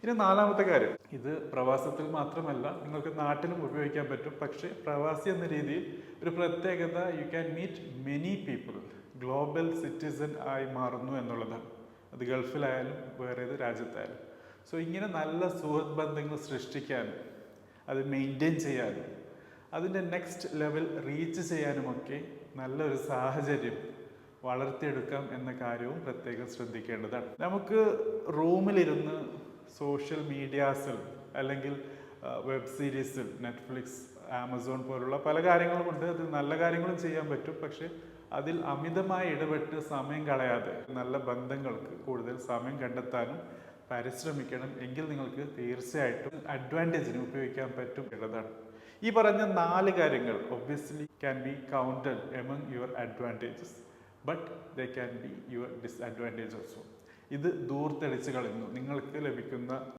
ഇനി നാലാമത്തെ കാര്യം, ഇത് പ്രവാസത്തിൽ മാത്രമല്ല നിങ്ങൾക്ക് നാട്ടിലും ഉപയോഗിക്കാൻ പറ്റും. പക്ഷേ പ്രവാസി എന്ന രീതിയിൽ ഒരു പ്രത്യേകത, you can meet many people, global citizen ആയി മാറുന്നു എന്നുള്ളതാണ്. അത് ഗൾഫിലായാലും വേറെ ഏത് രാജ്യത്തായാലും. സോ ഇങ്ങനെ നല്ല സുഹൃത്ത് ബന്ധങ്ങൾ സൃഷ്ടിക്കാനും അത് മെയിൻറ്റെയിൻ ചെയ്യാനും അതിൻ്റെ നെക്സ്റ്റ് ലെവൽ റീച്ച് ചെയ്യാനുമൊക്കെ നല്ലൊരു സാഹചര്യം വളർത്തിയെടുക്കാം എന്ന കാര്യവും പ്രത്യേകം ശ്രദ്ധിക്കേണ്ടതാണ്. നമുക്ക് റൂമിലിരുന്ന് സോഷ്യൽ മീഡിയാസിൽ അല്ലെങ്കിൽ വെബ് സീരീസിൽ നെറ്റ്ഫ്ലിക്സ്, ആമസോൺ പോലുള്ള പല കാര്യങ്ങളുമുണ്ട്. അത് നല്ല കാര്യങ്ങളും ചെയ്യാൻ പറ്റും. പക്ഷേ അതിൽ അമിതമായി ഇടപെട്ട് സമയം കളയാതെ നല്ല ബന്ധങ്ങൾക്ക് കൂടുതൽ സമയം കണ്ടെത്താനും പരിശ്രമിക്കണം. എങ്കിൽ നിങ്ങൾക്ക് തീർച്ചയായിട്ടും അഡ്വാൻറ്റേജിന് ഉപയോഗിക്കാൻ പറ്റും എന്നതാണ്. ഈ പറഞ്ഞ 4 കാര്യങ്ങൾ obviously can be counted among your advantages, but they can be your disadvantage also. ഇത് ദൂർത്തടിച്ച് കളയുന്നു നിങ്ങൾക്ക് ലഭിക്കുന്ന